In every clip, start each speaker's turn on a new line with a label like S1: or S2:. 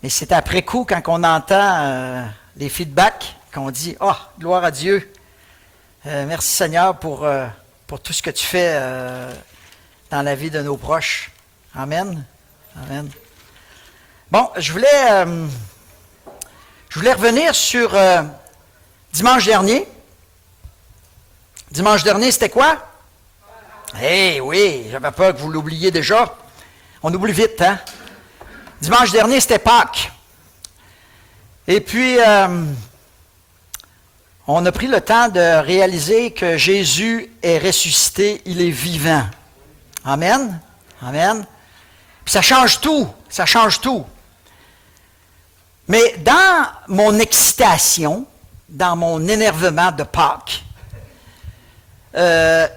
S1: Et c'est après coup, quand on entend les feedbacks, qu'on dit « Oh, gloire à Dieu! Merci Seigneur pour tout ce que tu fais dans la vie de nos proches. » Amen. Amen. Bon, je voulais revenir sur dimanche dernier. Dimanche dernier, c'était quoi? Eh oui, j'avais peur que vous l'oubliez déjà. On oublie vite, hein? Dimanche dernier, c'était Pâques. Et puis, on a pris le temps de réaliser que Jésus est ressuscité, il est vivant. Amen? Amen? Puis ça change tout, ça change tout. Mais dans mon excitation, dans mon énervement de Pâques,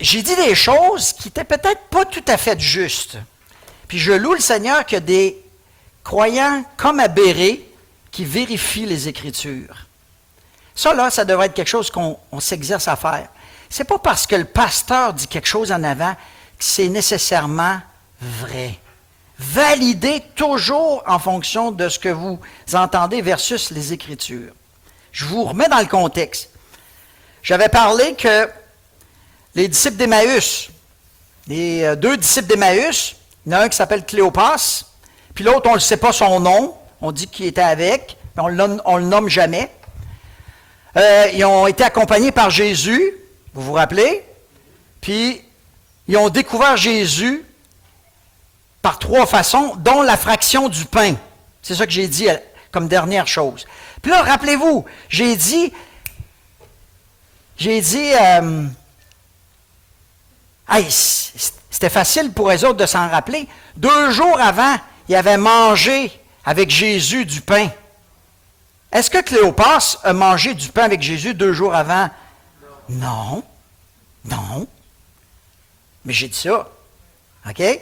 S1: j'ai dit des choses qui n'étaient peut-être pas tout à fait justes. Puis je loue le Seigneur qu'il y a des croyants comme aberrés qui vérifient les Écritures. Ça, là, ça devrait être quelque chose qu'on s'exerce à faire. C'est pas parce que le pasteur dit quelque chose en avant que c'est nécessairement vrai. Validez toujours en fonction de ce que vous entendez versus les Écritures. Je vous remets dans le contexte. J'avais parlé que les disciples d'Emmaüs, les deux disciples d'Emmaüs, il y en a un qui s'appelle Cléopas, puis l'autre, on ne sait pas son nom, on dit qu'il était avec, mais on ne le nomme jamais. Ils ont été accompagnés par Jésus, vous vous rappelez, puis ils ont découvert Jésus par trois façons, dont la fraction du pain. C'est ça que j'ai dit comme dernière chose. Puis là, rappelez-vous, j'ai dit, c'était facile pour eux autres de s'en rappeler. 2 jours avant, ils avaient mangé avec Jésus du pain. Est-ce que Cléopas a mangé du pain avec Jésus 2 jours avant? Non. Non. Mais j'ai dit ça. OK? Puis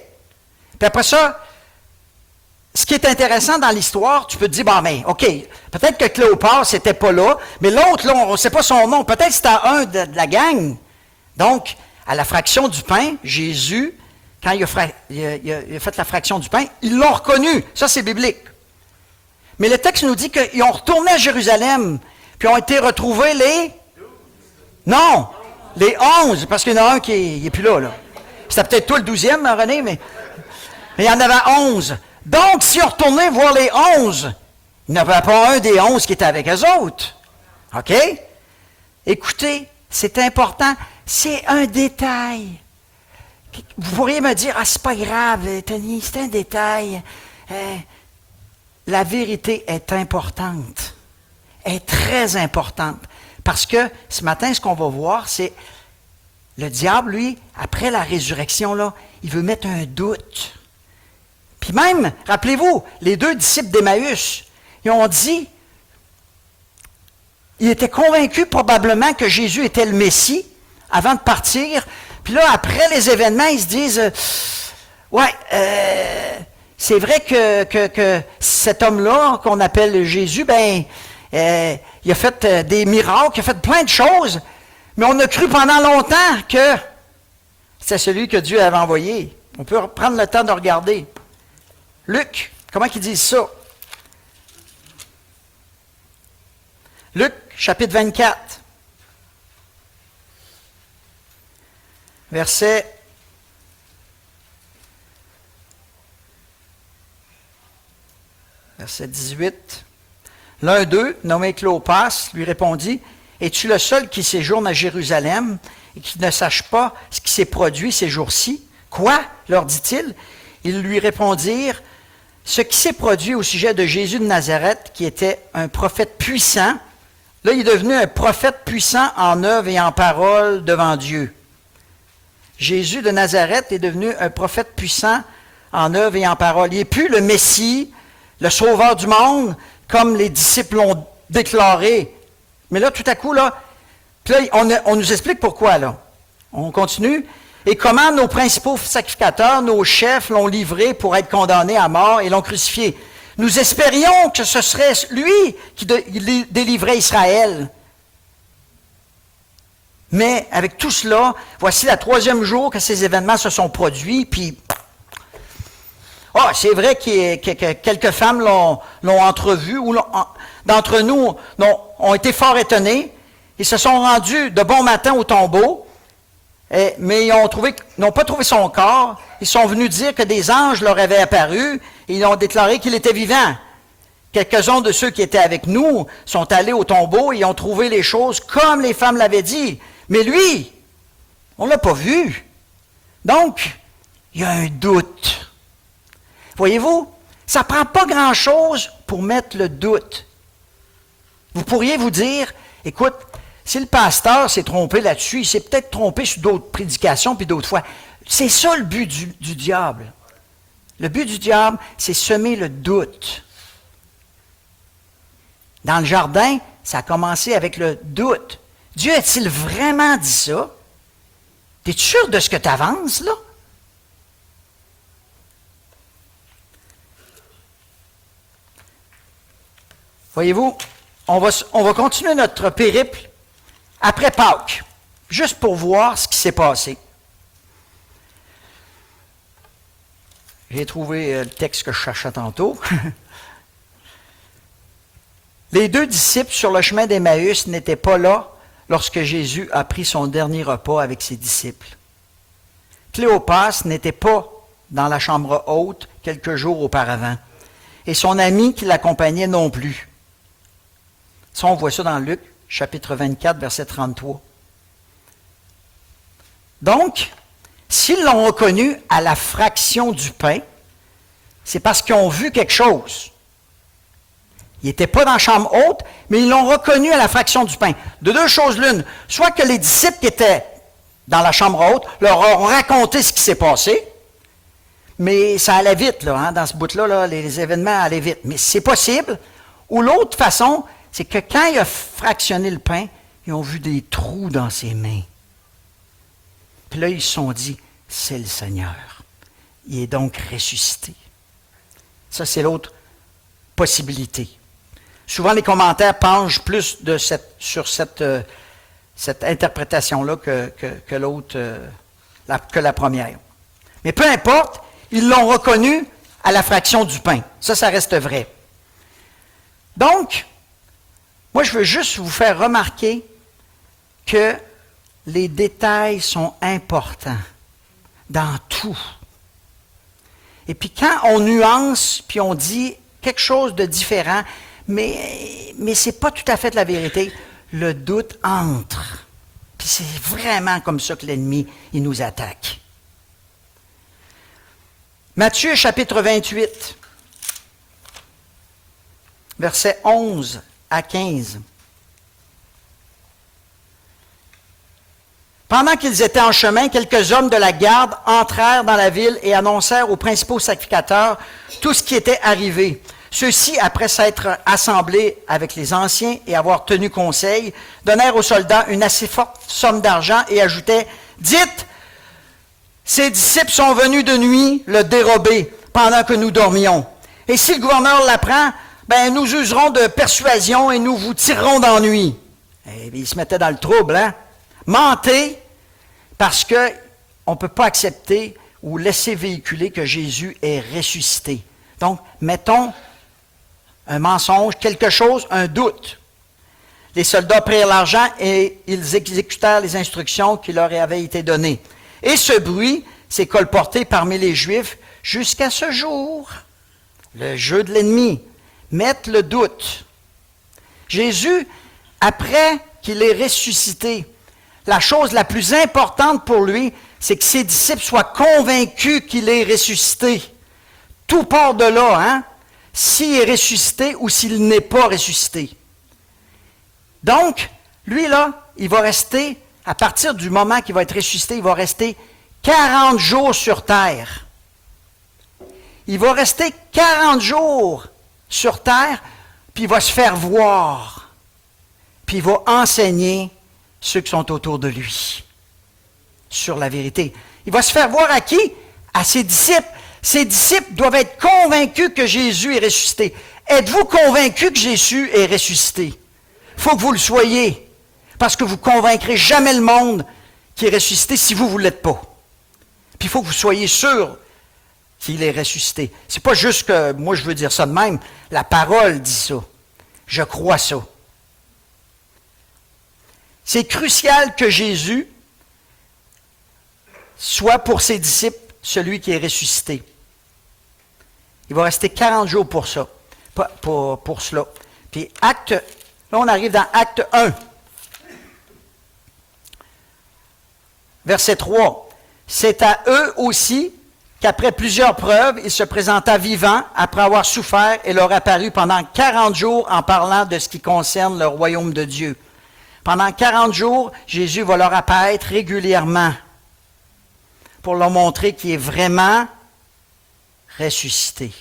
S1: après ça, ce qui est intéressant dans l'histoire, tu peux te dire, bon, mais, OK, peut-être que Cléopas n'était pas là, mais l'autre, là, on ne sait pas son nom. Peut-être que c'était un de la gang. Donc, à la fraction du pain, Jésus, quand il a fait la fraction du pain, ils l'ont reconnu. Ça, c'est biblique. Mais le texte nous dit qu'ils ont retourné à Jérusalem, puis ont été retrouvés les... Non, les 11, parce qu'il y en a un qui n'est plus là. C'était peut-être toi le 12e, René, mais il y en avait 11. Donc, s'ils ont retourné voir les 11, il n'y en avait pas un des 11 qui était avec eux autres. OK? Écoutez, c'est important. C'est un détail. Vous pourriez me dire, c'est pas grave, Tony, c'est un détail. La vérité est importante. Est très importante. Parce que ce matin, ce qu'on va voir, c'est le diable, lui, après la résurrection, là, il veut mettre un doute. Puis même, rappelez-vous, les 2 disciples d'Emmaüs, ils ont dit, ils étaient convaincus probablement que Jésus était le Messie avant de partir. Puis là, après les événements, ils se disent, c'est vrai que cet homme-là, qu'on appelle Jésus, il a fait des miracles, il a fait plein de choses, mais on a cru pendant longtemps que c'est celui que Dieu avait envoyé. On peut prendre le temps de regarder. Luc, comment ils disent ça? Luc, chapitre 24, verset 18. L'un d'eux, nommé Cléopas, lui répondit, « Es-tu le seul qui séjourne à Jérusalem et qui ne sache pas ce qui s'est produit ces jours-ci? » « Quoi? » leur dit-il. Ils lui répondirent, « Ce qui s'est produit au sujet de Jésus de Nazareth, qui était un prophète puissant. » Là, il est devenu un prophète puissant en œuvre et en parole devant Dieu. Jésus de Nazareth est devenu un prophète puissant en œuvre et en parole. Il n'est plus le Messie, le sauveur du monde, comme les disciples l'ont déclaré. Mais là, tout à coup, là on nous explique pourquoi, là. On continue. Et comment nos principaux sacrificateurs, nos chefs, l'ont livré pour être condamné à mort et l'ont crucifié. Nous espérions que ce serait lui qui délivrait Israël. Mais avec tout cela, voici la 3e jour que ces événements se sont produits, puis Ah, c'est vrai que quelques femmes l'ont entrevu, ou d'entre nous ont été fort étonnés. Ils se sont rendus de bon matin au tombeau, mais ils n'ont pas trouvé son corps. Ils sont venus dire que des anges leur avaient apparu, et ils ont déclaré qu'il était vivant. Quelques-uns de ceux qui étaient avec nous sont allés au tombeau et ont trouvé les choses comme les femmes l'avaient dit. Mais lui, on ne l'a pas vu. Donc, il y a un doute. Voyez-vous, ça ne prend pas grand-chose pour mettre le doute. Vous pourriez vous dire, écoute, si le pasteur s'est trompé là-dessus, il s'est peut-être trompé sur d'autres prédications puis d'autres fois. C'est ça le but du diable. Le but du diable, c'est semer le doute. Dans le jardin, ça a commencé avec le doute. Dieu a-t-il vraiment dit ça? Es-tu sûr de ce que tu avances, là? Voyez-vous, on va continuer notre périple après Pâques, juste pour voir ce qui s'est passé. J'ai trouvé le texte que je cherchais tantôt. Les 2 disciples sur le chemin d'Emmaüs n'étaient pas là lorsque Jésus a pris son dernier repas avec ses disciples. Cléopas n'était pas dans la chambre haute quelques jours auparavant, et son ami qui l'accompagnait non plus. Ça, on voit ça dans Luc, chapitre 24, verset 33. Donc, s'ils l'ont reconnu à la fraction du pain, c'est parce qu'ils ont vu quelque chose. Ils n'étaient pas dans la chambre haute, mais ils l'ont reconnu à la fraction du pain. De 2 choses l'une, soit que les disciples qui étaient dans la chambre haute leur ont raconté ce qui s'est passé, mais ça allait vite, là, hein, dans ce bout-là, là, les événements allaient vite. Mais c'est possible. Ou l'autre façon, c'est que quand il a fractionné le pain, ils ont vu des trous dans ses mains. Puis là, ils se sont dit, c'est le Seigneur. Il est donc ressuscité. Ça, c'est l'autre possibilité. Souvent, les commentaires penchent plus sur cette interprétation-là que l'autre, que la première. Mais peu importe, ils l'ont reconnu à la fraction du pain. Ça reste vrai. Donc, moi, je veux juste vous faire remarquer que les détails sont importants dans tout. Et puis quand on nuance, puis on dit quelque chose de différent, mais ce n'est pas tout à fait la vérité, le doute entre. Puis c'est vraiment comme ça que l'ennemi, il nous attaque. Matthieu, chapitre 28, versets 11 à 15. Pendant qu'ils étaient en chemin, quelques hommes de la garde entrèrent dans la ville et annoncèrent aux principaux sacrificateurs tout ce qui était arrivé. Ceux-ci, après s'être assemblés avec les anciens et avoir tenu conseil, donnèrent aux soldats une assez forte somme d'argent et ajoutaient « Dites, ces disciples sont venus de nuit le dérober pendant que nous dormions. Et si le gouverneur l'apprend, nous userons de persuasion et nous vous tirerons d'ennui. » Et ils se mettaient dans le trouble, hein? Mentez, parce qu'on ne peut pas accepter ou laisser véhiculer que Jésus est ressuscité. Donc, mettons un mensonge, quelque chose, un doute. Les soldats prirent l'argent et ils exécutèrent les instructions qui leur avaient été données. Et ce bruit s'est colporté parmi les Juifs jusqu'à ce jour. Le jeu de l'ennemi, mettre le doute. Jésus, après qu'il est ressuscité, la chose la plus importante pour lui, c'est que ses disciples soient convaincus qu'il est ressuscité. Tout part de là, hein? S'il est ressuscité ou s'il n'est pas ressuscité. Donc, lui, là, il va rester, à partir du moment qu'il va être ressuscité, il va rester 40 jours sur terre. Il va rester 40 jours sur terre, puis il va se faire voir. Puis il va enseigner ceux qui sont autour de lui sur la vérité. Il va se faire voir à qui? À ses disciples. Ses disciples doivent être convaincus que Jésus est ressuscité. Êtes-vous convaincus que Jésus est ressuscité? Il faut que vous le soyez, parce que vous ne convaincrez jamais le monde qui est ressuscité si vous ne l'êtes pas. Puis il faut que vous soyez sûr qu'il est ressuscité. C'est pas juste que moi je veux dire ça de même. La parole dit ça. Je crois ça. C'est crucial que Jésus soit pour ses disciples celui qui est ressuscité. Il va rester 40 jours pour ça, pour cela. Puis là on arrive dans Acte 1. Verset 3. C'est à eux aussi qu'après plusieurs preuves, il se présenta vivant après avoir souffert et leur apparut pendant 40 jours en parlant de ce qui concerne le royaume de Dieu. Pendant 40 jours, Jésus va leur apparaître régulièrement pour leur montrer qu'il est vraiment ressuscité.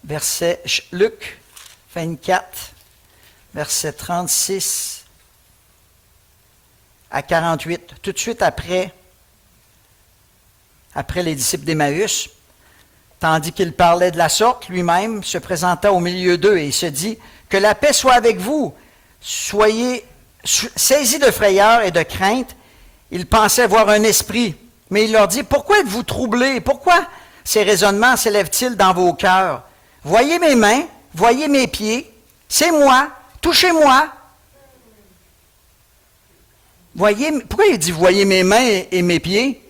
S1: Verset Luc 24, verset 36 à 48, tout de suite après les disciples d'Emmaüs, tandis qu'il parlait de la sorte, lui-même se présenta au milieu d'eux et il se dit, « Que la paix soit avec vous, soyez saisis de frayeur et de crainte. » Ils pensaient voir un esprit, mais il leur dit, « Pourquoi êtes-vous troublés? Pourquoi ces raisonnements s'élèvent-ils dans vos cœurs? Voyez mes mains, voyez mes pieds, c'est moi, touchez-moi. » Voyez, pourquoi il dit « Voyez mes mains et mes pieds? »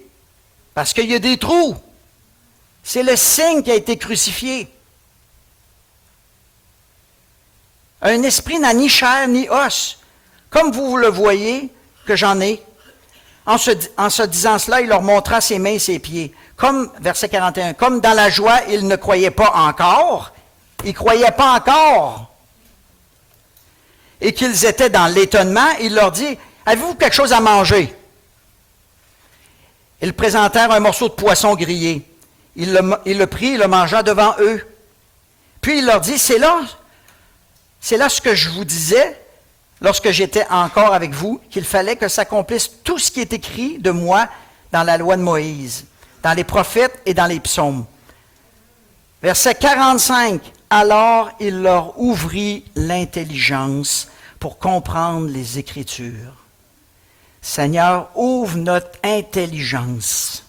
S1: Parce qu'il y a des trous. C'est le signe qui a été crucifié. Un esprit n'a ni chair ni os, comme vous le voyez que j'en ai. En se disant cela, il leur montra ses mains et ses pieds. Comme, verset 41, comme dans la joie, ils ne croyaient pas encore. Ils ne croyaient pas encore. Et qu'ils étaient dans l'étonnement, il leur dit, « Avez-vous quelque chose à manger? » Ils présentèrent un morceau de poisson grillé. Il le prit et le mangea devant eux. Puis il leur dit, c'est là ce que je vous disais lorsque j'étais encore avec vous, qu'il fallait que s'accomplisse tout ce qui est écrit de moi dans la loi de Moïse, dans les prophètes et dans les psaumes. Verset 45, alors il leur ouvrit l'intelligence pour comprendre les Écritures. Seigneur, ouvre notre intelligence.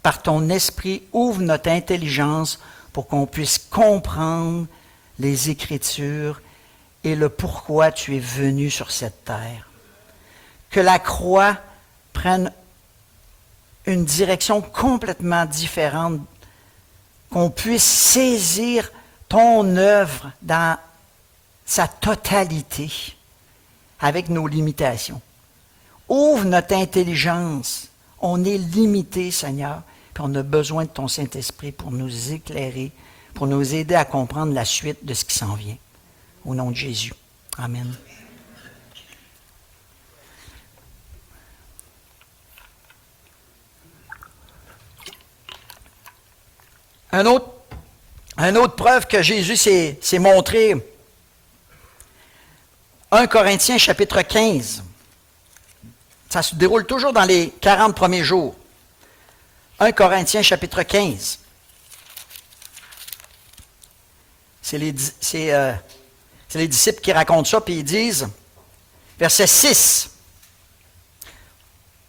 S1: Par ton esprit, ouvre notre intelligence pour qu'on puisse comprendre les Écritures et le pourquoi tu es venu sur cette terre. Que la croix prenne une direction complètement différente, qu'on puisse saisir ton œuvre dans sa totalité, avec nos limitations. Ouvre notre intelligence. On est limité, Seigneur, puis on a besoin de ton Saint-Esprit pour nous éclairer, pour nous aider à comprendre la suite de ce qui s'en vient. Au nom de Jésus. Amen. Une autre preuve que Jésus s'est montré, 1 Corinthiens chapitre 15. Ça se déroule toujours dans les 40 premiers jours. 1 Corinthiens chapitre 15. C'est les disciples qui racontent ça, puis ils disent, verset 6,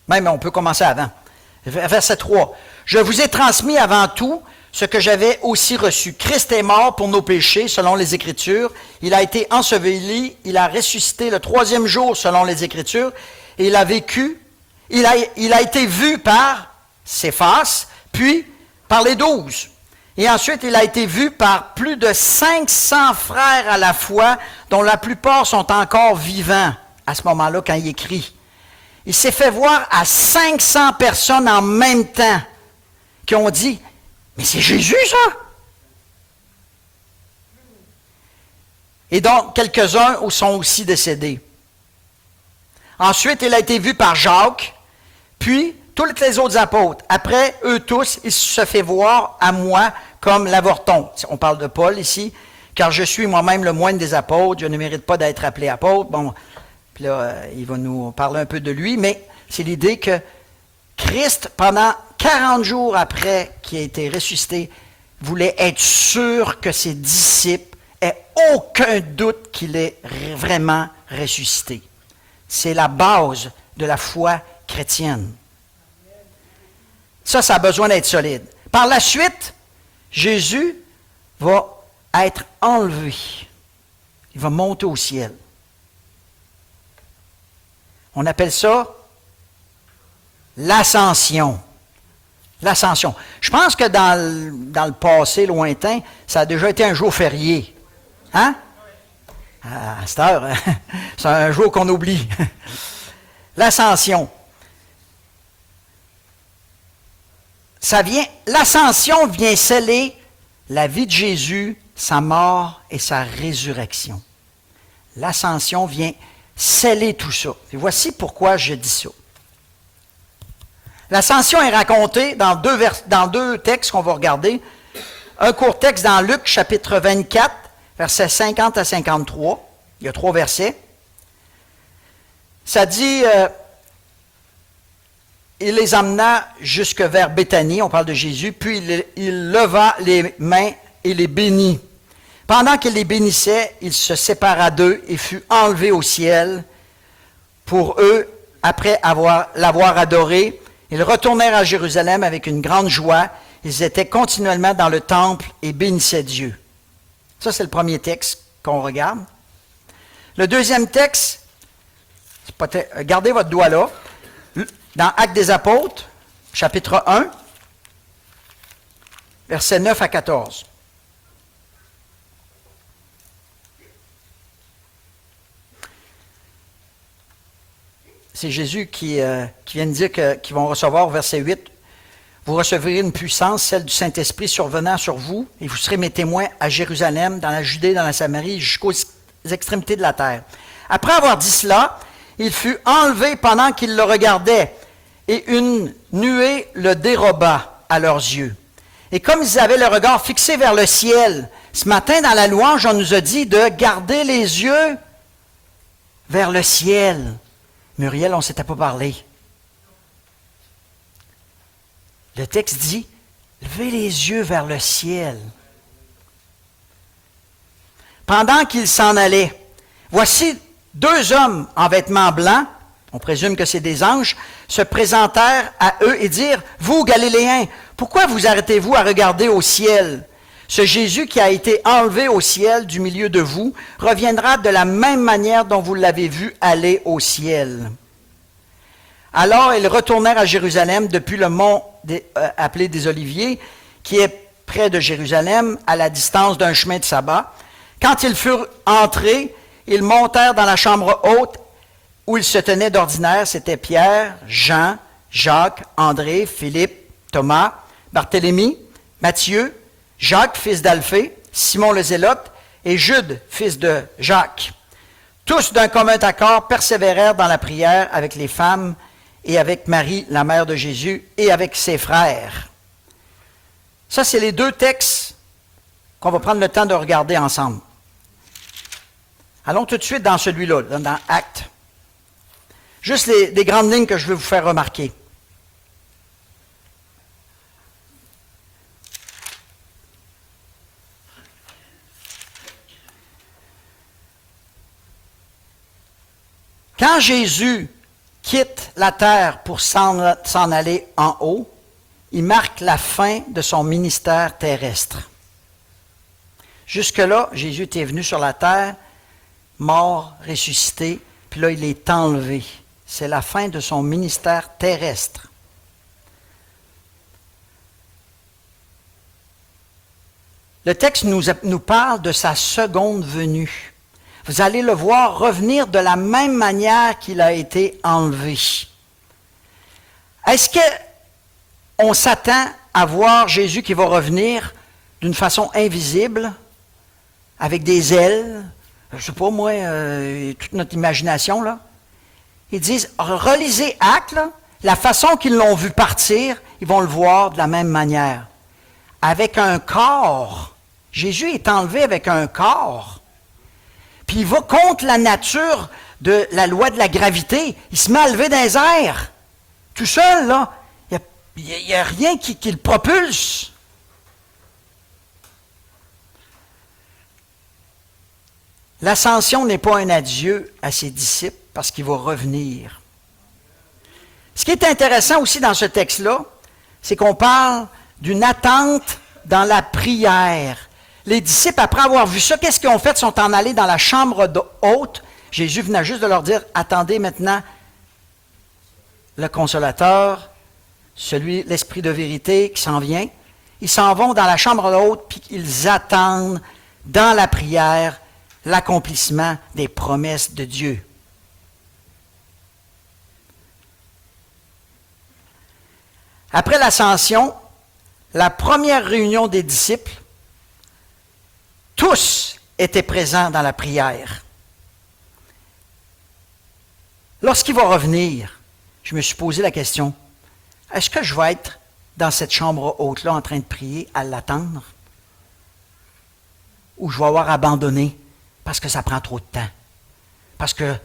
S1: même on peut commencer avant, verset 3, « Je vous ai transmis avant tout ce que j'avais aussi reçu. Christ est mort pour nos péchés, selon les Écritures. Il a été enseveli, il a ressuscité le 3e jour, selon les Écritures, et il a vécu. Il a été vu par Céphas, puis par les 12. Et ensuite, il a été vu par plus de 500 frères à la fois, dont la plupart sont encore vivants à ce moment-là quand il écrit. Il s'est fait voir à 500 personnes en même temps qui ont dit, « Mais c'est Jésus, ça! » Et donc, quelques-uns sont aussi décédés. Ensuite, il a été vu par Jacques, puis tous les autres apôtres. Après eux tous, il se fait voir à moi comme l'avorton. On parle de Paul ici, car je suis moi-même le moine des apôtres, je ne mérite pas d'être appelé apôtre. Bon, puis là, il va nous parler un peu de lui, mais c'est l'idée que Christ, pendant 40 jours après qu'il a été ressuscité, voulait être sûr que ses disciples aient aucun doute qu'il est vraiment ressuscité. C'est la base de la foi chrétienne. Ça a besoin d'être solide. Par la suite, Jésus va être enlevé. Il va monter au ciel. On appelle ça l'ascension. L'ascension. Je pense que dans le passé lointain, ça a déjà été un jour férié. Hein? À cette heure, c'est un jour qu'on oublie. L'ascension. L'ascension vient sceller la vie de Jésus, sa mort et sa résurrection. L'ascension vient sceller tout ça. Et voici pourquoi je dis ça. L'ascension est racontée dans deux textes qu'on va regarder. Un court texte dans Luc, chapitre 24, versets 50 à 53. Il y a 3 versets. Ça dit, il les amena jusque vers Béthanie, on parle de Jésus, puis il leva les mains et les bénit. Pendant qu'il les bénissait, il se sépara d'eux et fut enlevé au ciel. Pour eux, après l'avoir adoré, ils retournèrent à Jérusalem avec une grande joie. Ils étaient continuellement dans le temple et bénissaient Dieu. Ça, c'est le premier texte qu'on regarde. Le deuxième texte, gardez votre doigt là, dans Actes des Apôtres, chapitre 1, versets 9 à 14. C'est Jésus qui vient de dire qu'ils vont recevoir, verset 8, « Vous recevrez une puissance, celle du Saint-Esprit survenant sur vous, et vous serez mes témoins à Jérusalem, dans la Judée, dans la Samarie, jusqu'aux extrémités de la terre. » Après avoir dit cela, il fut enlevé pendant qu'ils le regardaient, et une nuée le déroba à leurs yeux. Et comme ils avaient le regard fixé vers le ciel, ce matin, dans la louange, on nous a dit de garder les yeux vers le ciel. Muriel, on ne s'était pas parlé. Le texte dit, levez les yeux vers le ciel. Pendant qu'ils s'en allaient, voici 2 hommes en vêtements blancs, on présume que c'est des anges, se présentèrent à eux et dirent, « Vous, Galiléens, pourquoi vous arrêtez-vous à regarder au ciel? Ce Jésus qui a été enlevé au ciel du milieu de vous reviendra de la même manière dont vous l'avez vu aller au ciel. » Alors ils retournèrent à Jérusalem depuis le mont appelé des Oliviers, qui est près de Jérusalem, à la distance d'un chemin de sabbat. Quand ils furent entrés, ils montèrent dans la chambre haute où ils se tenaient d'ordinaire. C'était Pierre, Jean, Jacques, André, Philippe, Thomas, Barthélemy, Matthieu, Jacques, fils d'Alphée, Simon le Zélote, et Jude, fils de Jacques. Tous d'un commun accord persévérèrent dans la prière avec les femmes et avec Marie, la mère de Jésus, et avec ses frères. Ça, c'est les 2 textes qu'on va prendre le temps de regarder ensemble. Allons tout de suite dans celui-là, dans Actes. Juste les grandes lignes que je veux vous faire remarquer. Quand Jésus quitte la terre pour s'en aller en haut, il marque la fin de son ministère terrestre. Jusque-là, Jésus était venu sur la terre, mort, ressuscité, puis là, il est enlevé. C'est la fin de son ministère terrestre. Le texte nous parle de sa seconde venue. Vous allez le voir revenir de la même manière qu'il a été enlevé. Est-ce qu'on s'attend à voir Jésus qui va revenir d'une façon invisible, avec des ailes? Je ne sais pas, moi, toute notre imagination, là. Ils disent, relisez Actes, là, la façon qu'ils l'ont vu partir, ils vont le voir de la même manière. Avec un corps. Jésus est enlevé avec un corps. Puis il va contre la nature de la loi de la gravité. Il se met à lever dans les airs. Tout seul, là. Il n'y a rien qui le propulse. L'ascension n'est pas un adieu à ses disciples parce qu'il va revenir. Ce qui est intéressant aussi dans ce texte-là, c'est qu'on parle d'une attente dans la prière. Les disciples, après avoir vu ça, qu'est-ce qu'ils ont fait? Ils sont en allés dans la chambre haute. Jésus venait juste de leur dire, attendez maintenant le Consolateur, l'Esprit de vérité qui s'en vient. Ils s'en vont dans la chambre haute, puis ils attendent dans la prière l'accomplissement des promesses de Dieu. Après l'ascension, la première réunion des disciples, tous étaient présents dans la prière. Lorsqu'il va revenir, je me suis posé la question, est-ce que je vais être dans cette chambre haute-là en train de prier à l'attendre? Ou je vais avoir abandonné parce que ça prend trop de temps? Parce que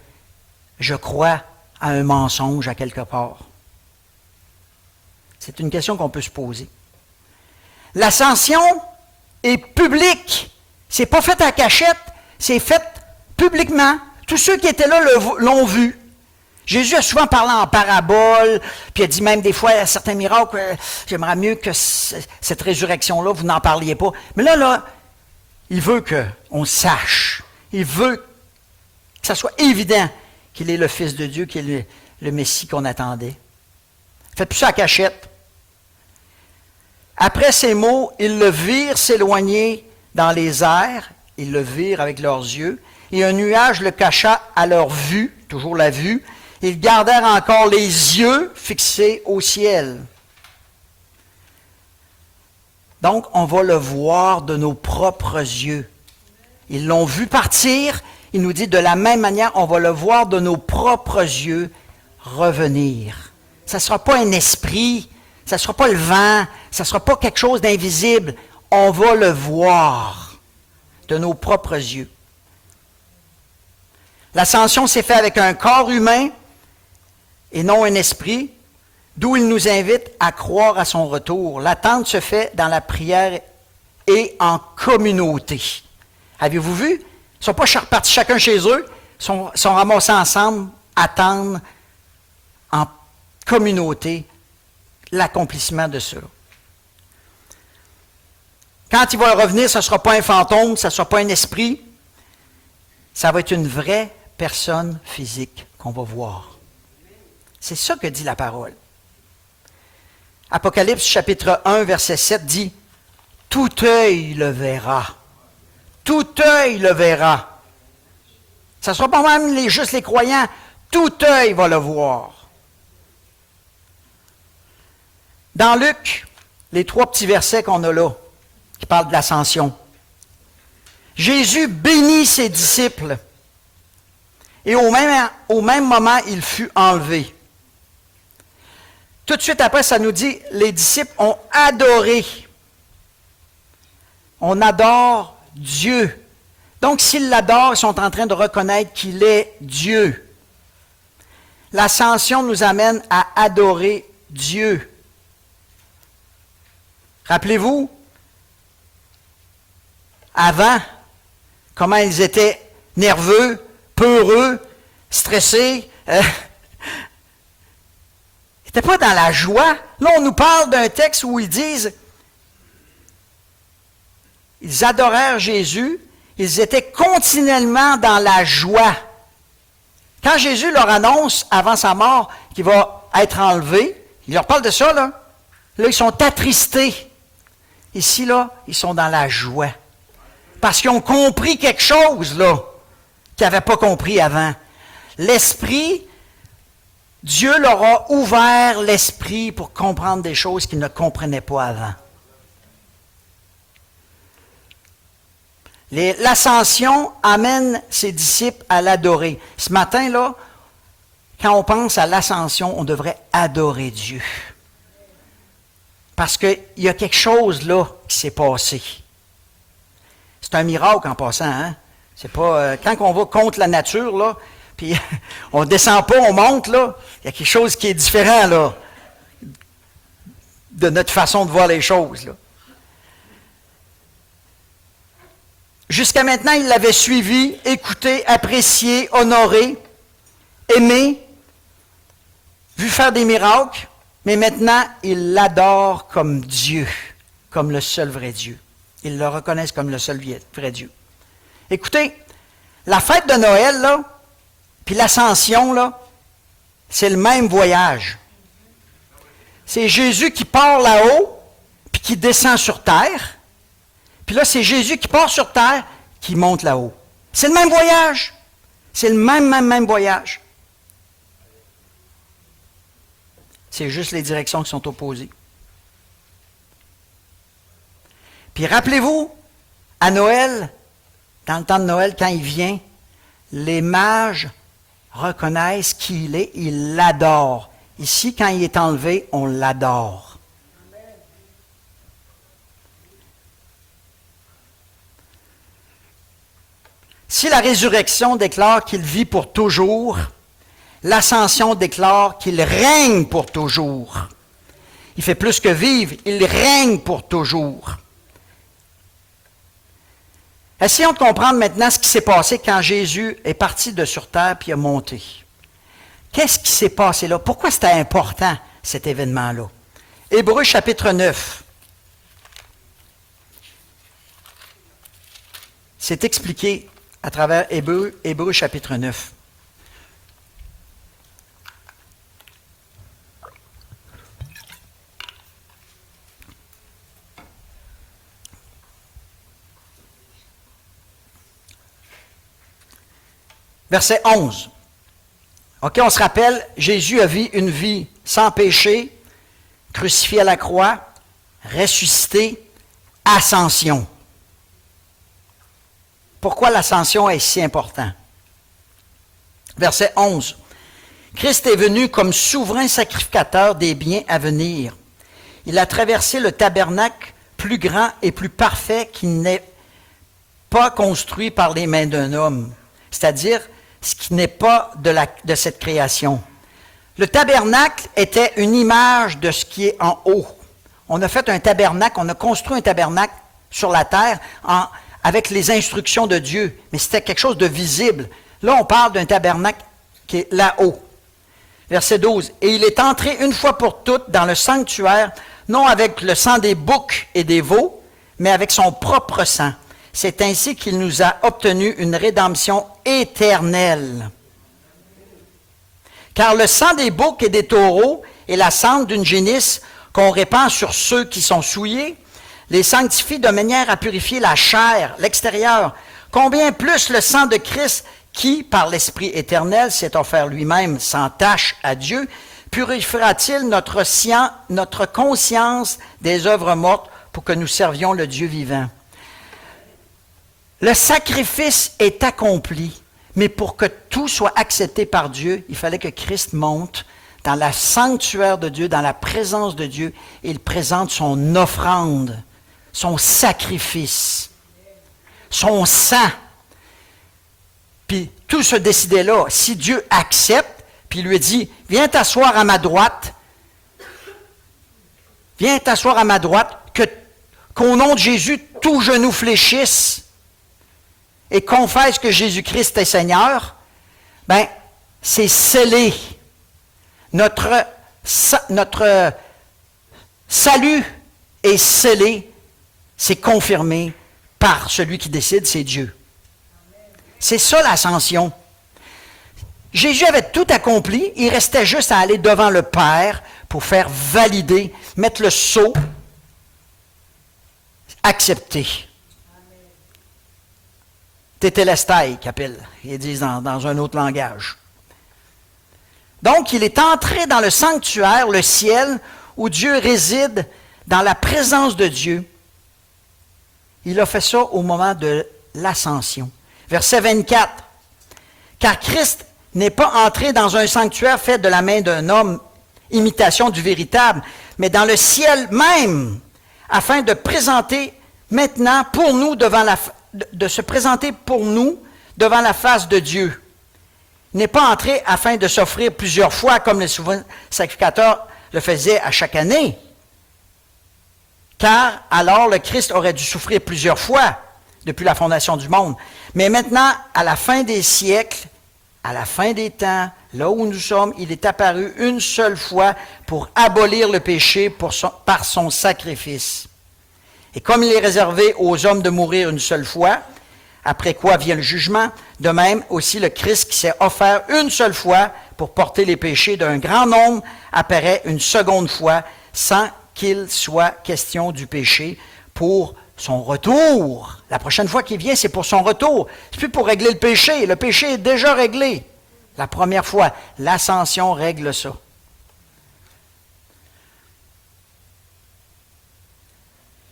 S1: je crois à un mensonge à quelque part? C'est une question qu'on peut se poser. L'ascension est publique. C'est pas fait à cachette, c'est fait publiquement. Tous ceux qui étaient là l'ont vu. Jésus a souvent parlé en parabole, puis il a dit même des fois à certains miracles, j'aimerais mieux que cette résurrection-là, vous n'en parliez pas. Mais là, il veut qu'on sache. Il veut que ça soit évident qu'il est le Fils de Dieu, qu'il est le Messie qu'on attendait. Faites plus ça à cachette. Après ces mots, ils le virent s'éloigner dans les airs, ils le virent avec leurs yeux, et un nuage le cacha à leur vue, toujours la vue. Ils gardèrent encore les yeux fixés au ciel. Donc, on va le voir de nos propres yeux. Ils l'ont vu partir, il nous dit de la même manière, on va le voir de nos propres yeux revenir. Ça ne sera pas un esprit, ça ne sera pas le vent, ça ne sera pas quelque chose d'invisible. On va le voir de nos propres yeux. L'ascension s'est faite avec un corps humain et non un esprit, d'où il nous invite à croire à son retour. L'attente se fait dans la prière et en communauté. Avez-vous vu? Ils ne sont pas repartis chacun chez eux, ils sont ramassés ensemble, attendent en communauté l'accomplissement de cela. Quand il va revenir, ce ne sera pas un fantôme, ce ne sera pas un esprit, ça va être une vraie personne physique qu'on va voir. C'est ça que dit la parole. Apocalypse chapitre 1, verset 7 dit, « Tout œil le verra. » Tout œil le verra. Ça ne sera pas même juste les croyants, tout œil va le voir. Dans Luc, les 3 petits versets qu'on a là, qui parlent de l'ascension, Jésus bénit ses disciples et au même moment, il fut enlevé. Tout de suite après, ça nous dit, les disciples ont adoré. On adore Dieu. Donc, s'ils l'adorent, ils sont en train de reconnaître qu'il est Dieu. L'ascension nous amène à adorer Dieu. Rappelez-vous, avant, comment ils étaient nerveux, peureux, stressés. Ils n'étaient pas dans la joie. Là, on nous parle d'un texte où ils disent, ils adorèrent Jésus, ils étaient continuellement dans la joie. Quand Jésus leur annonce, avant sa mort, qu'il va être enlevé, il leur parle de ça, là. Là, ils sont attristés. Ici, là, ils sont dans la joie. Parce qu'ils ont compris quelque chose, là, qu'ils n'avaient pas compris avant. L'Esprit, Dieu leur a ouvert l'Esprit pour comprendre des choses qu'ils ne comprenaient pas avant. L'ascension amène ses disciples à l'adorer. Ce matin, là, quand on pense à l'ascension, on devrait adorer Dieu. Parce qu'il y a quelque chose là qui s'est passé. C'est un miracle en passant, hein? C'est pas quand on va contre la nature, là, puis on descend pas, on monte, là, il y a quelque chose qui est différent, là, de notre façon de voir les choses, là. Jusqu'à maintenant, il l'avait suivi, écouté, apprécié, honoré, aimé, vu faire des miracles, mais maintenant, il l'adore comme Dieu, comme le seul vrai Dieu. Ils le reconnaissent comme le seul vrai Dieu. Écoutez, la fête de Noël, là, puis l'ascension, là, c'est le même voyage. C'est Jésus qui part là-haut, puis qui descend sur terre. Puis là, c'est Jésus qui part sur terre, qui monte là-haut. C'est le même voyage. C'est le même voyage. C'est juste les directions qui sont opposées. Puis rappelez-vous, à Noël, dans le temps de Noël, quand il vient, les mages reconnaissent qui il est, ils l'adorent. Ici, quand il est enlevé, on l'adore. Si la résurrection déclare qu'il vit pour toujours, l'ascension déclare qu'il règne pour toujours. Il fait plus que vivre, il règne pour toujours. Essayons de comprendre maintenant ce qui s'est passé quand Jésus est parti de sur terre puis est monté. Qu'est-ce qui s'est passé là? Pourquoi c'était important, cet événement-là? Hébreux chapitre 9. C'est expliqué à travers Hébreux chapitre 9. Verset 11. OK, on se rappelle, Jésus a vécu une vie sans péché, crucifié à la croix, ressuscité, ascension. Pourquoi l'ascension est si important? Verset 11. Christ est venu comme souverain sacrificateur des biens à venir. Il a traversé le tabernacle plus grand et plus parfait qui n'est pas construit par les mains d'un homme, c'est-à-dire ce qui n'est pas de cette création. Le tabernacle était une image de ce qui est en haut. On a fait un tabernacle, on a construit un tabernacle sur la terre avec les instructions de Dieu, mais c'était quelque chose de visible. Là, on parle d'un tabernacle qui est là-haut. Verset 12. « Et il est entré une fois pour toutes dans le sanctuaire, non avec le sang des boucs et des veaux, mais avec son propre sang. C'est ainsi qu'il nous a obtenu une rédemption éternelle. Car le sang des boucs et des taureaux et la cendre d'une génisse qu'on répand sur ceux qui sont souillés, les sanctifie de manière à purifier la chair, l'extérieur. Combien plus le sang de Christ qui, par l'Esprit éternel, s'est offert lui-même sans tache à Dieu, purifiera-t-il notre conscience des œuvres mortes pour que nous servions le Dieu vivant. Le sacrifice est accompli, mais pour que tout soit accepté par Dieu, il fallait que Christ monte dans la sanctuaire de Dieu, dans la présence de Dieu, et il présente son offrande, son sacrifice, son sang. Puis tout se décidait là. Si Dieu accepte, puis il lui dit, viens t'asseoir à ma droite, qu'au nom de Jésus, tout genou fléchisse, et confesse que Jésus-Christ est Seigneur, bien, c'est scellé. Notre salut est scellé, c'est confirmé par celui qui décide, c'est Dieu. C'est ça l'ascension. Jésus avait tout accompli, il restait juste à aller devant le Père pour faire valider, mettre le sceau, accepter. Tétélestai, qu'appelle, ils disent dans un autre langage. Donc, il est entré dans le sanctuaire, le ciel, où Dieu réside, dans la présence de Dieu. Il a fait ça au moment de l'ascension. Verset 24. « Car Christ n'est pas entré dans un sanctuaire fait de la main d'un homme, imitation du véritable, mais dans le ciel même, afin de présenter maintenant pour nous de se présenter pour nous devant la face de Dieu. Il n'est pas entré afin de s'offrir plusieurs fois comme les souverains sacrificateurs le faisaient à chaque année. Car alors le Christ aurait dû souffrir plusieurs fois depuis la fondation du monde. Mais maintenant, à la fin des siècles, à la fin des temps, là où nous sommes, il est apparu une seule fois pour abolir le péché par son sacrifice. Et comme il est réservé aux hommes de mourir une seule fois, après quoi vient le jugement, de même aussi le Christ qui s'est offert une seule fois pour porter les péchés d'un grand nombre apparaît une seconde fois sans qu'il soit question du péché pour son retour. La prochaine fois qu'il vient, c'est pour son retour. C'est plus pour régler le péché. Le péché est déjà réglé. La première fois, l'ascension règle ça.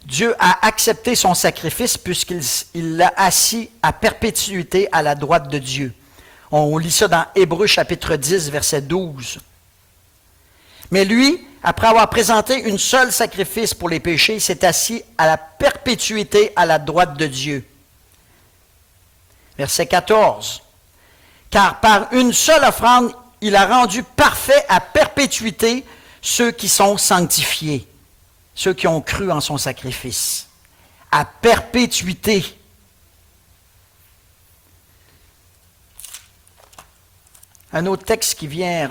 S1: Dieu a accepté son sacrifice puisqu'il l'a assis à perpétuité à la droite de Dieu. On lit ça dans Hébreux chapitre 10, verset 12. Mais lui, après avoir présenté une seule sacrifice pour les péchés, s'est assis à la perpétuité à la droite de Dieu. Verset 14. Car par une seule offrande, il a rendu parfait à perpétuité ceux qui sont sanctifiés, ceux qui ont cru en son sacrifice. À perpétuité. Un autre texte qui vient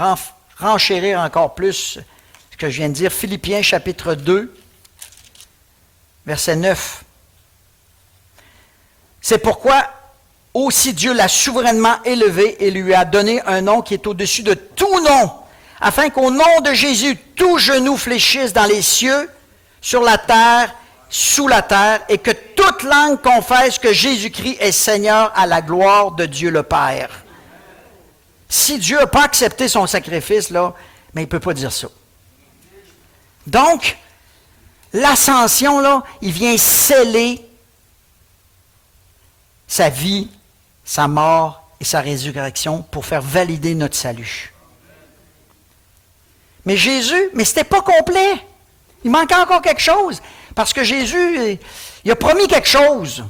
S1: renchérir encore plus ce que je viens de dire, Philippiens chapitre 2, verset 9. C'est pourquoi aussi Dieu l'a souverainement élevé et lui a donné un nom qui est au-dessus de tout nom, afin qu'au nom de Jésus, tout genou fléchisse dans les cieux, sur la terre, sous la terre, et que toute langue confesse que Jésus-Christ est Seigneur à la gloire de Dieu le Père. Si Dieu n'a pas accepté son sacrifice, là, mais il ne peut pas dire ça. Donc, l'ascension, là, il vient sceller sa vie, sa mort et sa résurrection pour faire valider notre salut. Mais Jésus, mais ce n'était pas complet. Il manquait encore quelque chose. Parce que Jésus, il a promis quelque chose.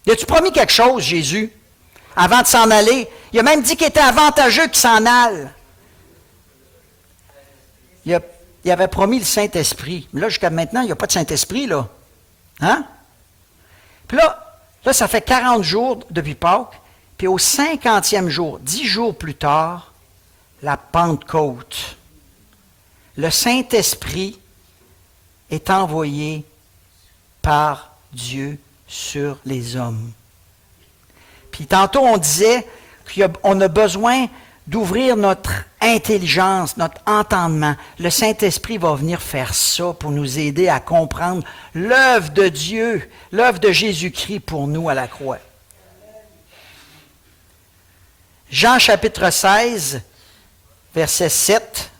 S1: Il a-tu promis quelque chose, Jésus, avant de s'en aller? Il a même dit qu'il était avantageux qu'il s'en aille. Il avait promis le Saint-Esprit. Mais là, jusqu'à maintenant, il n'y a pas de Saint-Esprit, là. Hein? Puis là, ça fait 40 jours depuis Pâques. Puis au 50e jour, 10 jours plus tard, la Pentecôte. Le Saint-Esprit est envoyé par Dieu sur les hommes. Puis tantôt, on disait qu'on a besoin d'ouvrir notre intelligence, notre entendement. Le Saint-Esprit va venir faire ça pour nous aider à comprendre l'œuvre de Dieu, l'œuvre de Jésus-Christ pour nous à la croix. Jean chapitre 16, verset 7.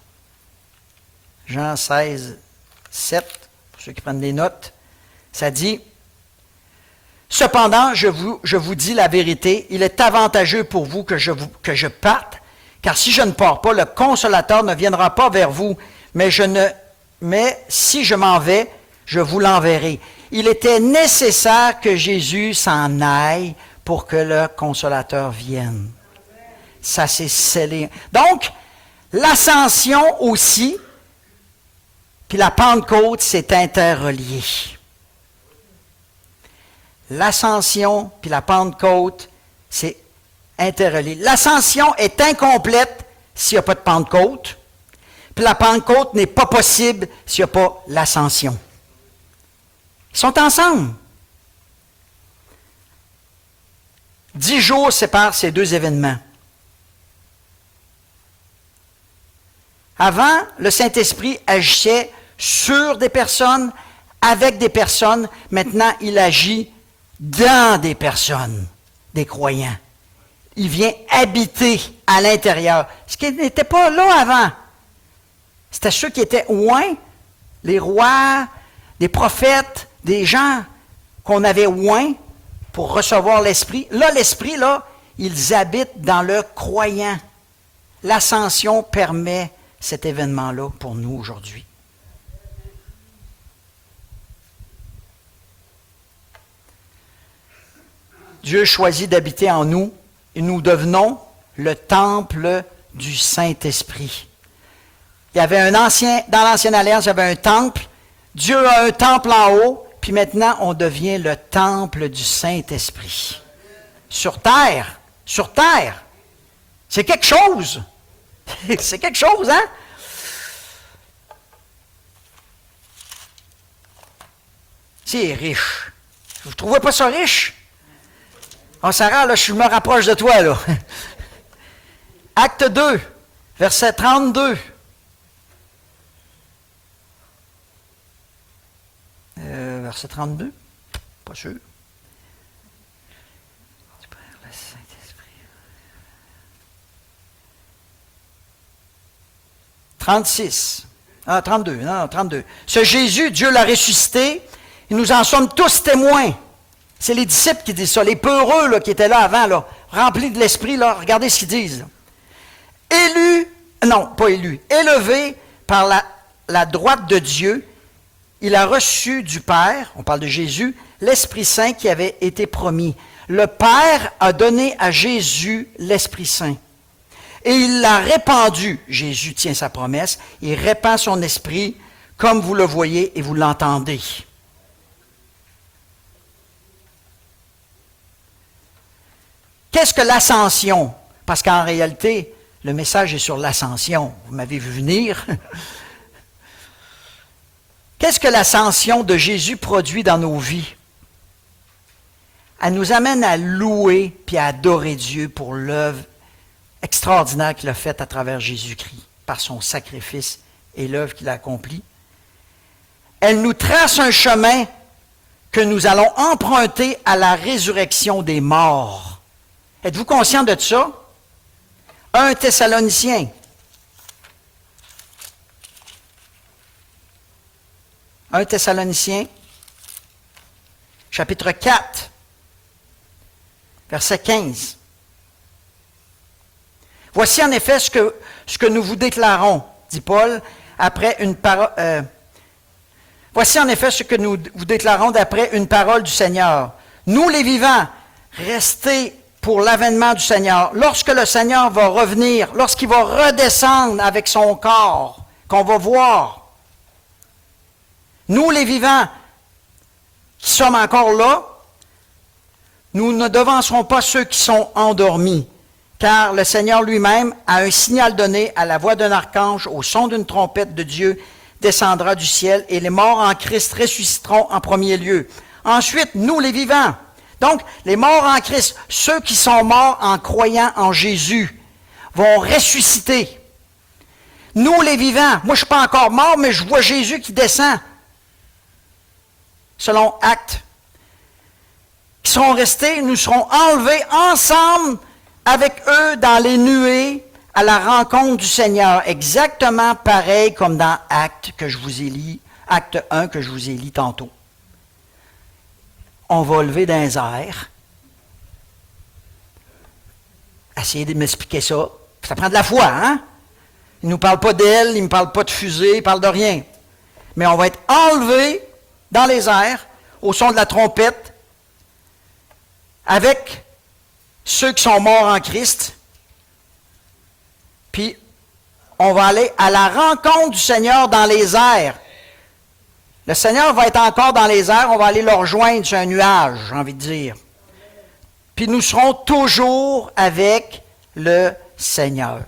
S1: Jean 16, 7, pour ceux qui prennent des notes, ça dit « Cependant, je vous dis la vérité, il est avantageux pour vous que je parte, car si je ne pars pas, le Consolateur ne viendra pas vers vous, mais si je m'en vais, je vous l'enverrai. » Il était nécessaire que Jésus s'en aille pour que le Consolateur vienne. Ça s'est scellé. Donc, l'ascension aussi, puis la Pentecôte, c'est interrelié. L'ascension puis la Pentecôte, c'est interrelié. L'ascension est incomplète s'il n'y a pas de Pentecôte, puis la Pentecôte n'est pas possible s'il n'y a pas l'ascension. Ils sont ensemble. 10 jours séparent ces deux événements. Avant, le Saint-Esprit agissait sur des personnes, avec des personnes. Maintenant, il agit dans des personnes, des croyants. Il vient habiter à l'intérieur. Ce qui n'était pas là avant. C'était ceux qui étaient loin, les rois, des prophètes, des gens qu'on avait loin pour recevoir l'Esprit. Là, l'Esprit, là, ils habitent dans le croyant. L'ascension permet cet événement-là pour nous aujourd'hui. Dieu choisit d'habiter en nous et nous devenons le temple du Saint-Esprit. Il y avait dans l'Ancienne Alliance, il y avait un temple. Dieu a un temple en haut, puis maintenant, on devient le temple du Saint-Esprit. Sur terre. Sur terre. C'est quelque chose. C'est quelque chose, hein? C'est riche. Vous ne trouvez pas ça riche? Oh, Sarah, là, je me rapproche de toi, là. Acte 2, verset 32. Verset 32? Pas sûr. 36. Ah, 32. Non, 32. Ce Jésus, Dieu l'a ressuscité, et nous en sommes tous témoins. C'est les disciples qui disent ça, les peureux là, qui étaient là avant, là, remplis de l'esprit, là, regardez ce qu'ils disent. Élevé par la droite de Dieu, il a reçu du Père, on parle de Jésus, l'Esprit Saint qui avait été promis. Le Père a donné à Jésus l'Esprit Saint. Et il l'a répandu. Jésus tient sa promesse. Il répand son esprit, comme vous le voyez et vous l'entendez. Qu'est-ce que l'ascension? Parce qu'en réalité, le message est sur l'ascension. Vous m'avez vu venir. Qu'est-ce que l'ascension de Jésus produit dans nos vies? Elle nous amène à louer puis à adorer Dieu pour l'œuvre extraordinaire qu'il a faite à travers Jésus-Christ, par son sacrifice et l'œuvre qu'il a accomplie. Elle nous trace un chemin que nous allons emprunter à la résurrection des morts. Êtes-vous conscient de ça? 1 Thessaloniciens. Chapitre 4, verset 15. Voici en effet ce que nous vous déclarons, dit Paul, après une parole. Voici en effet ce que nous vous déclarons d'après une parole du Seigneur. Nous les vivants, restez pour l'avènement du Seigneur. Lorsque le Seigneur va revenir, lorsqu'il va redescendre avec son corps, qu'on va voir, nous les vivants qui sommes encore là, nous ne devancerons pas ceux qui sont endormis. Car le Seigneur lui-même a un signal donné à la voix d'un archange, au son d'une trompette de Dieu, descendra du ciel, et les morts en Christ ressusciteront en premier lieu. Ensuite, nous les vivants. Donc, les morts en Christ, ceux qui sont morts en croyant en Jésus, vont ressusciter. Nous les vivants, moi je ne suis pas encore mort, mais je vois Jésus qui descend, selon Actes, qui seront restés, nous serons enlevés ensemble avec eux dans les nuées à la rencontre du Seigneur, exactement pareil comme dans Acte 1 que je vous ai lu tantôt. On va lever dans les airs. Essayez de m'expliquer ça. Ça prend de la foi, hein? Il ne nous parle pas d'elle, il ne me parle pas de fusée, il ne parle de rien. Mais on va être enlevés dans les airs, au son de la trompette, avec ceux qui sont morts en Christ, puis on va aller à la rencontre du Seigneur dans les airs. Le Seigneur va être encore dans les airs, on va aller le rejoindre sur un nuage, j'ai envie de dire. Puis nous serons toujours avec le Seigneur.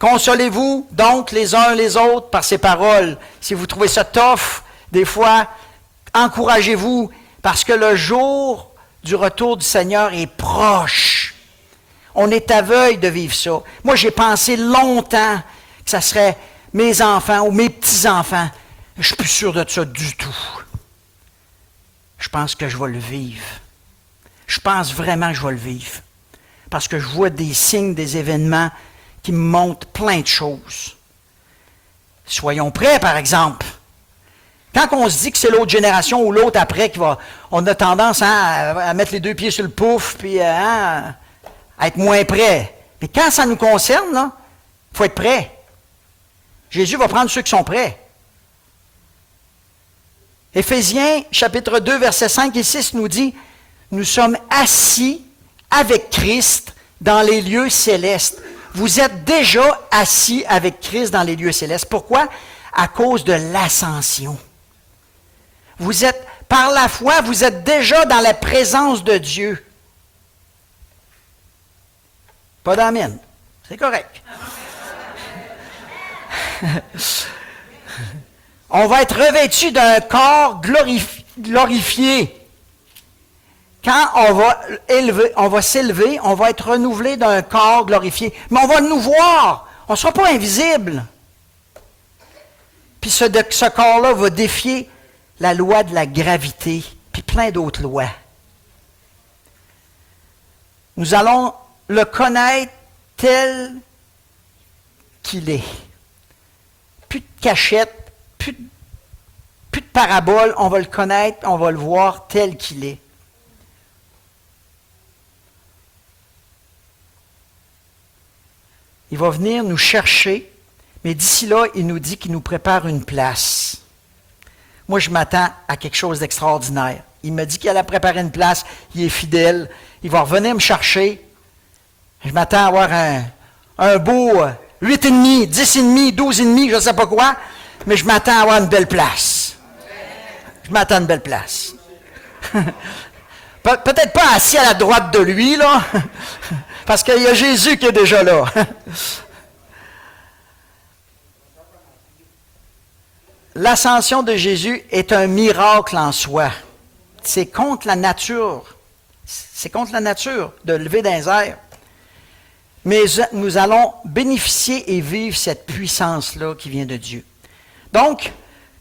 S1: Consolez-vous donc les uns les autres par ces paroles. Si vous trouvez ça tough, des fois, encouragez-vous, parce que le jour du retour du Seigneur est proche. On est aveugle de vivre ça. Moi, j'ai pensé longtemps que ça serait mes enfants ou mes petits-enfants. Je ne suis plus sûr de ça du tout. Je pense que je vais le vivre. Je pense vraiment que je vais le vivre. Parce que je vois des signes, des événements qui me montrent plein de choses. Soyons prêts, par exemple. Quand on se dit que c'est l'autre génération ou l'autre après qui va... On a tendance à mettre les deux pieds sur le pouf puis à être moins prêts. Mais quand ça nous concerne, il faut être prêt. Jésus va prendre ceux qui sont prêts. Éphésiens, chapitre 2, versets 5 et 6 nous dit « Nous sommes assis avec Christ dans les lieux célestes. » Vous êtes déjà assis avec Christ dans les lieux célestes. Pourquoi? À cause de l'ascension. Vous êtes Par la foi, vous êtes déjà dans la présence de Dieu. Pas d'amen. C'est correct. On va être revêtu d'un corps glorifié. Quand on va s'élever, on va être renouvelé d'un corps glorifié. Mais on va nous voir. On ne sera pas invisible. Puis ce corps-là va défier la loi de la gravité, puis plein d'autres lois. Nous allons le connaître tel qu'il est. Plus de cachette, plus de parabole, on va le connaître, on va le voir tel qu'il est. Il va venir nous chercher, mais d'ici là, il nous dit qu'il nous prépare une place. Moi, je m'attends à quelque chose d'extraordinaire. Il me dit qu'il allait préparer une place, il est fidèle, il va revenir me chercher. Je m'attends à avoir un beau 8,5, 10,5, 12,5, je ne sais pas quoi, mais je m'attends à avoir une belle place. Je m'attends à une belle place. Peut-être pas assis à la droite de lui, là, parce qu'il y a Jésus qui est déjà là. L'ascension de Jésus est un miracle en soi. C'est contre la nature. C'est contre la nature de lever dans les airs. Mais nous allons bénéficier et vivre cette puissance-là qui vient de Dieu. Donc,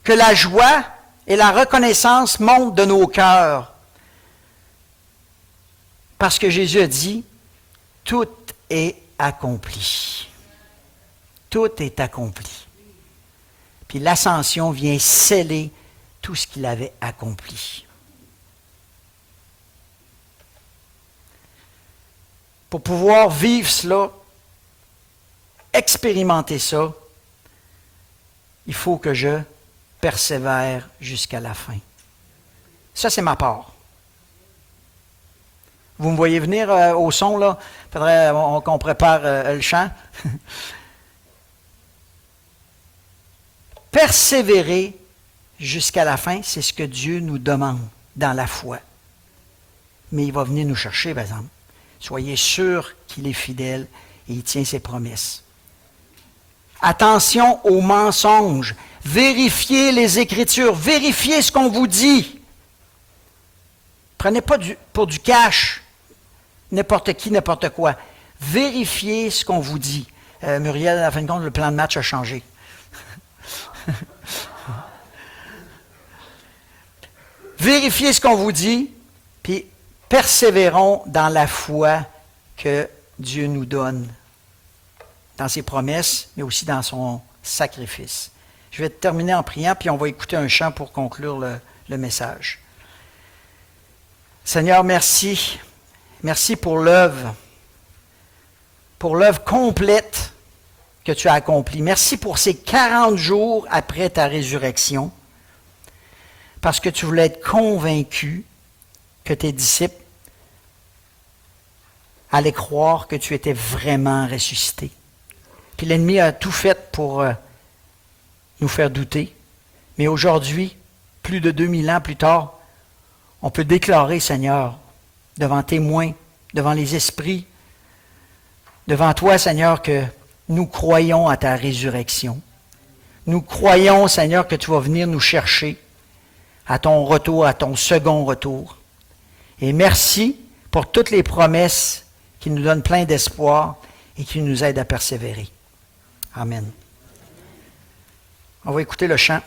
S1: que la joie et la reconnaissance montent de nos cœurs. Parce que Jésus a dit, tout est accompli. Tout est accompli. Puis l'ascension vient sceller tout ce qu'il avait accompli. Pour pouvoir vivre cela, expérimenter ça, il faut que je persévère jusqu'à la fin. Ça, c'est ma part. Vous me voyez venir au son, là? Il faudrait qu'on prépare le chant. Persévérer jusqu'à la fin, c'est ce que Dieu nous demande dans la foi. Mais il va venir nous chercher, par exemple. Soyez sûrs qu'il est fidèle et il tient ses promesses. Attention aux mensonges. Vérifiez les Écritures. Vérifiez ce qu'on vous dit. Prenez pas pour du cash n'importe qui, n'importe quoi. Vérifiez ce qu'on vous dit. Muriel, à la fin de compte, le plan de match a changé. Vérifiez ce qu'on vous dit, puis persévérons dans la foi que Dieu nous donne, dans ses promesses, mais aussi dans son sacrifice. Je vais terminer en priant, puis on va écouter un chant pour conclure le message. Seigneur, merci. Merci pour l'œuvre complète que tu as accomplie. Merci pour ces 40 jours après ta résurrection, parce que tu voulais être convaincu que tes disciples allaient croire que tu étais vraiment ressuscité. Puis l'ennemi a tout fait pour nous faire douter. Mais aujourd'hui, plus de 2000 ans plus tard, on peut déclarer, Seigneur, devant témoins, devant les esprits, devant toi, Seigneur, que nous croyons à ta résurrection. Nous croyons, Seigneur, que tu vas venir nous chercher à ton retour, à ton second retour. Et merci pour toutes les promesses qui nous donnent plein d'espoir et qui nous aident à persévérer. Amen. On va écouter le chant.